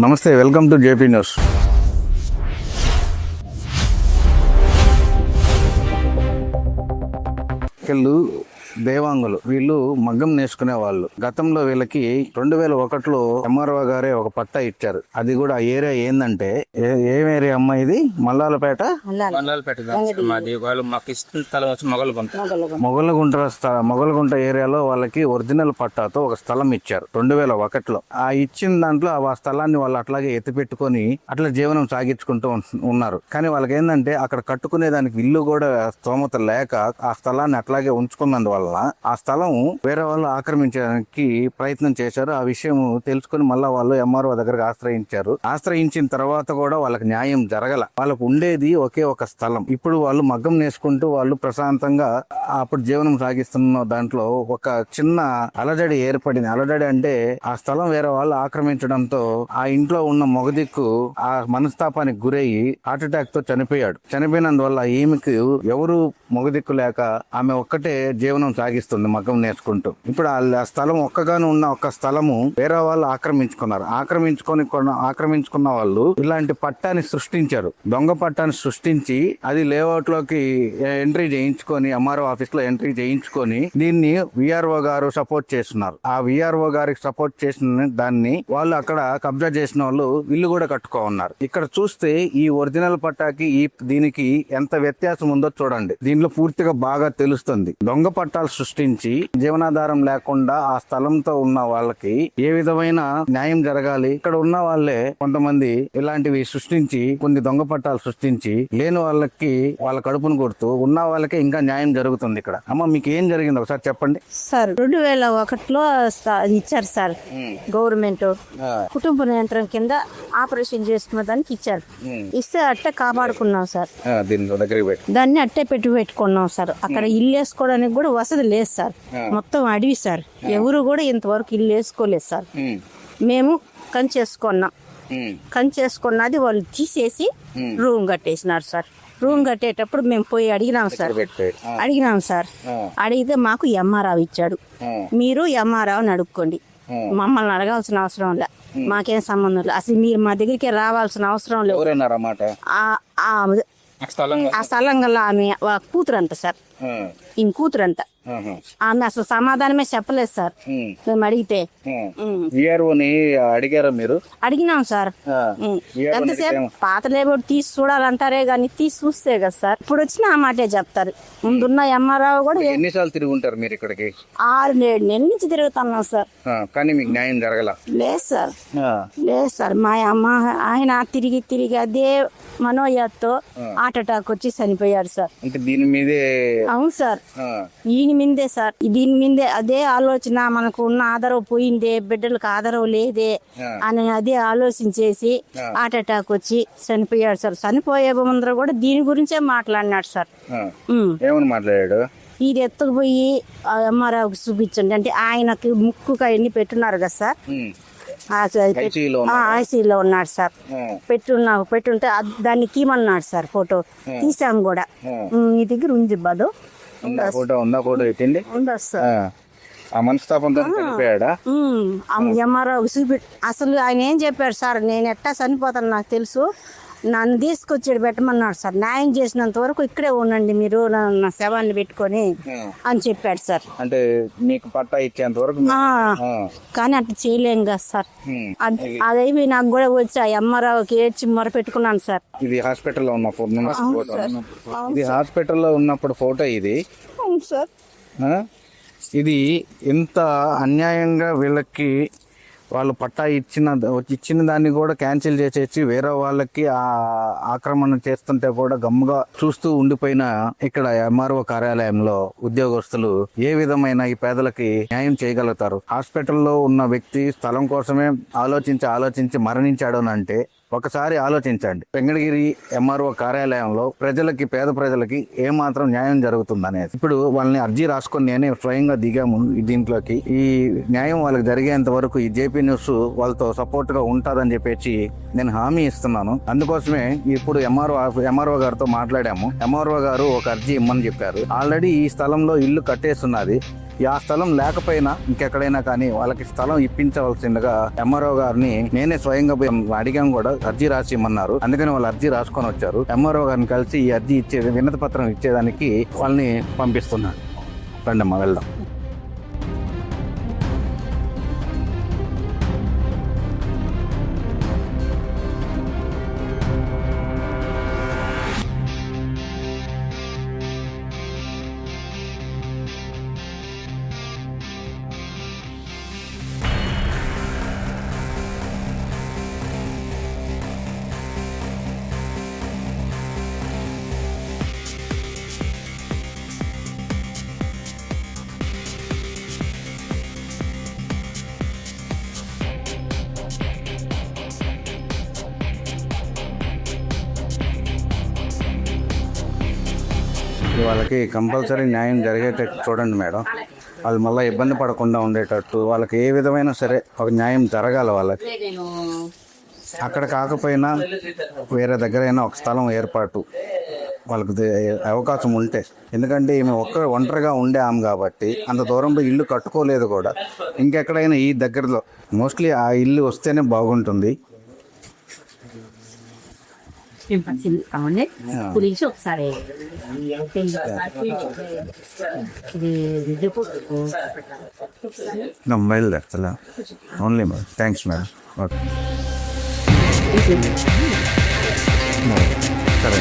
నమస్తే, welcome to JP news. వీళ్ళు దేవాంగులు, వీళ్ళు మగ్గం నేర్చుకునే వాళ్ళు. గతంలో వీళ్ళకి 2001లో ఎంఆర్ఓ గారే ఒక పట్టా ఇచ్చారు. అది కూడా ఆ ఏరియా ఏందంటే ఏం ఏరియా అమ్మా ఇది? మల్లాలపేట మొగలగుంట ఏరియాలో వాళ్ళకి ఒరిజినల్ పట్టాతో ఒక స్థలం ఇచ్చారు 2001లో. ఆ ఇచ్చిన దాంట్లో ఆ స్థలాన్ని వాళ్ళు అట్లాగే ఎత్తిపెట్టుకొని అట్లా జీవనం సాగించుకుంటూ ఉన్నారు. కానీ వాళ్ళకి ఏంటంటే అక్కడ కట్టుకునే దానికి ఇల్లు కూడా స్తోమత లేక ఆ స్థలాన్ని అట్లాగే ఉంచుకున్నందువల్ల ఆ స్థలం వేరే వాళ్ళు ఆక్రమించడానికి ప్రయత్నం చేశారు. ఆ విషయం తెలుసుకుని మళ్ళా వాళ్ళు ఎంఆర్ఓ దగ్గరకు ఆశ్రయించారు. ఆశ్రయించిన తర్వాత కూడా వాళ్ళకి న్యాయం జరగల. వాళ్ళకు ఉండేది ఒకే ఒక స్థలం. ఇప్పుడు వాళ్ళు మగ్గం నేసుకుంటూ వాళ్ళు ప్రశాంతంగా అప్పుడు జీవనం సాగిస్తున్న దాంట్లో ఒక చిన్న అలజడి ఏర్పడింది. అలజడి అంటే ఆ స్థలం వేరే వాళ్ళు ఆక్రమించడంతో ఆ ఇంట్లో ఉన్న మొగదిక్కు ఆ మనస్తాపానికి గురయ్యి హార్ట్ అటాక్ తో చనిపోయాడు. చనిపోయినందువల్ల ఈమెకు ఎవరు మొగదిక్కు లేక ఆమె ఒక్కటే జీవనం సాగిస్తుంది మగ్గం నేర్చుకుంటూ. ఇప్పుడు ఆ స్థలం ఒక్కగానే ఉన్న ఒక స్థలము వేరే వాళ్ళు ఆక్రమించుకున్నారు. ఆక్రమించుకున్న వాళ్ళు ఇలాంటి పట్టాన్ని సృష్టించారు. దొంగ పట్టాన్ని సృష్టించి అది లేఅవుట్ లోకి ఎంట్రీ చేయించుకొని ఎంఆర్ఓ ఆఫీస్ లో ఎంట్రీ చేయించుకొని దీన్ని విఆర్ఓ గారు సపోర్ట్ చేస్తున్నారు. ఆ విఆర్ఓ గారికి సపోర్ట్ చేసిన దాన్ని వాళ్ళు అక్కడ కబ్జా చేసిన వాళ్ళు ఇల్లు కూడా కట్టుకో ఉన్నారు. ఇక్కడ చూస్తే ఈ ఒరిజినల్ పట్టాకి దీనికి ఎంత వ్యత్యాసం ఉందో చూడండి. దీనిలో పూర్తిగా బాగా తెలుస్తుంది. దొంగ పట్టాలు సృష్టించి జీవనాధారం లేకుండా ఆ స్థలంతో ఉన్న వాళ్ళకి ఏ విధమైన న్యాయం జరగాలి. ఇక్కడ ఉన్న వాళ్ళే కొంతమంది ఇలాంటివి సృష్టించి కొన్ని దొంగ పట్టాలు సృష్టించి లేని వాళ్ళకి వాళ్ళ కడుపును కొడుతూ ఉన్న వాళ్ళకి ఇంకా న్యాయం జరుగుతుంది. ఇక్కడ అమ్మ మీకు ఏం జరిగింది ఒకసారి చెప్పండి. సార్ 2001లో ఇచ్చారు సార్ గవర్నమెంట్ కుటుంబ నియంత్రణ కింద ఆపరేషన్ చేసుకున్న దానికి ఇచ్చారు. ఇస్తే అట్టే కాపాడుకున్నాం సార్. దాన్ని అట్టే పెట్టుకున్నాం సార్. అక్కడ ఇల్లు వేసుకోవడానికి కూడా వసతి లేదు సార్. మొత్తం అడవి సార్. ఎవరు కూడా ఇంతవరకు ఇల్లు వేసుకోలేదు సార్. మేము కంచేసుకున్నది వాళ్ళు తీసేసి రూమ్ కట్టేసినారు సార్. రూమ్ కట్టేటప్పుడు మేము పోయి అడిగినాం సార్. అడిగితే మాకు ఎంఆర్ఆర్ ఇచ్చాడు. మీరు ఎంఆర్ఆర్ని అడుక్కోండి, మమ్మల్ని అడగాల్సిన అవసరం లే, మాకేం సంబంధం లేదు, అసలు మీరు మా దగ్గరికి రావాల్సిన అవసరం లేదు. ఆ స్థలం గల ఆమె కూతురంట సార్. ఈయన కూతురంట. ఆమె అసలు సమాధానమే చెప్పలేదు సార్. మేము అడిగితే అడిగారా మీరు? అడిగినాం సార్. ఎంతసేపు పాత లేబర్ తీసి చూడాలంటారే గాని తీసి చూస్తే కదా సార్ ఇప్పుడు వచ్చిన ఆ మాటే చెప్తారు. ముందున్న ఎంఆర్ఆర్ కూడా ఎన్నిసార్లు తిరిగి ఉంటారు మీరు ఇక్కడికి? 6-7 నెలల నుంచి తిరుగుతున్నాం సార్. కానీ మీకు న్యాయం జరగల? లేదు సార్. మా అమ్మ ఆయన తిరిగి అదే మనోయాత్తో హార్ట్ అటాక్ వచ్చి చనిపోయాడు సార్. అంటే దీని మీదే? అవును సార్, ఈయన మీదే సార్. దీని మీదే అదే ఆలోచన. మనకు ఉన్న ఆధారం పోయిందే, బిడ్డలకు ఆధారం లేదే అని అదే ఆలోచించేసి హార్ట్ అటాక్ వచ్చి చనిపోయాడు సార్. చనిపోయే ముందర కూడా దీని గురించే మాట్లాడినాడు సార్. ఏమని మాట్లాడాడు? ఇది ఎత్తుకుపోయి ఎంఆర్ఆర్కి చూపించండి అంటే ఆయనకి ముక్కు అవన్నీ పెట్టున్నారు కదా సార్. ఐసీలో ఉన్నాడు సార్. పెట్టుంటే దాన్ని తీయమన్నాడు సార్. ఫోటో తీసాము కూడా. మీ దగ్గర ఉంది బాదు? ఉండదు సార్. ఎంఆర్ఓ అసలు ఆయన ఏం చెప్పాడు సార్, నేను ఎట్టా చనిపోతాను నాకు తెలుసు, నన్ను తీసుకొచ్చి పెట్టమన్నాడు సార్. న్యాయం చేసినంత వరకు ఇక్కడే ఉండండి మీరు నా శవాన్ని పెట్టుకొని అని చెప్పాడు సార్. అంటే మీకు పట్టా ఇచ్చేంత వరకు? కానీ అట్లా చేయలేం కదా సార్. అదైపోయి నాకు కూడా వచ్చి ఆ ఎంఆర్ఓకి ఏడ్చి మొర పెట్టుకున్నాను సార్. ఇది హాస్పిటల్లో ఉన్న ఫోటో? ఇది హాస్పిటల్లో ఉన్నప్పుడు ఫోటో ఇది? అవును సార్. ఇది ఎంత అన్యాయంగా వీళ్ళకి వాళ్ళు పట్టా ఇచ్చిన దాన్ని కూడా క్యాన్సిల్ చేసేసి వేరే వాళ్ళకి ఆక్రమణ చేస్తుంటే కూడా గమ్ముగా చూస్తూ ఉండిపోయిన ఇక్కడ ఎంఆర్ఓ కార్యాలయంలో ఉద్యోగస్తులు ఏ విధమైన ఈ పేదలకి న్యాయం చేయగలుగుతారు? హాస్పిటల్లో ఉన్న వ్యక్తి స్థలం కోసమే ఆలోచించి మరణించాడు అంటే ఒకసారి ఆలోచించండి. వెంకటగిరి ఎంఆర్ఓ కార్యాలయంలో పేద ప్రజలకి ఏమాత్రం న్యాయం జరుగుతుందనేది. ఇప్పుడు వాళ్ళని అర్జీ రాసుకొని నేనే స్వయంగా దిగాము దీంట్లోకి. ఈ న్యాయం వాళ్ళకి జరిగేంత వరకు ఈ జేపీ న్యూస్ వాళ్ళతో సపోర్ట్ గా ఉంటుందని చెప్పేసి నేను హామీ ఇస్తున్నాను. అందుకోసమే ఇప్పుడు ఎంఆర్ఓ గారితో మాట్లాడాము. ఎంఆర్ఓ గారు ఒక అర్జీ ఇమ్మని చెప్పారు. ఆల్రెడీ ఈ స్థలంలో ఇల్లు కట్టేస్తున్నది. ఆ స్థలం లేకపోయినా ఇంకెక్కడైనా కానీ వాళ్ళకి స్థలం ఇప్పించవలసిందిగా ఎంఆర్ఓ గారిని నేనే స్వయంగా పోయి అడిగాం కూడా, అర్జీ రాసి ఇమ్మన్నారు. అందుకని వాళ్ళు అర్జీ రాసుకొని వచ్చారు. ఎంఆర్ఓ గారిని కలిసి ఈ అర్జీ వినతి పత్రం ఇచ్చేదానికి వాళ్ళని పంపిస్తున్నాను. రండమ్మా వెళ్దాం. వాళ్ళకి కంపల్సరీ న్యాయం జరిగేటట్టు చూడండి మేడం. వాళ్ళు మళ్ళీ ఇబ్బంది పడకుండా ఉండేటట్టు వాళ్ళకి ఏ విధమైన సరే ఒక న్యాయం జరగాలి. వాళ్ళకి అక్కడ కాకపోయినా వేరే దగ్గర అయినా ఒక స్థలం ఏర్పాటు వాళ్ళకి అవకాశం ఉంటే, ఎందుకంటే ఈమె ఒంటరిగా ఉండే ఆమె కాబట్టి అంత దూరంలో ఇల్లు కట్టుకోలేదు కూడా. ఇంకెక్కడైనా ఈ దగ్గరలో మోస్ట్లీ ఆ ఇల్లు వస్తేనే బాగుంటుంది. గురించి ఒకసారి బయలుదేరుతా only madam. Thanks madam. Okay సరే.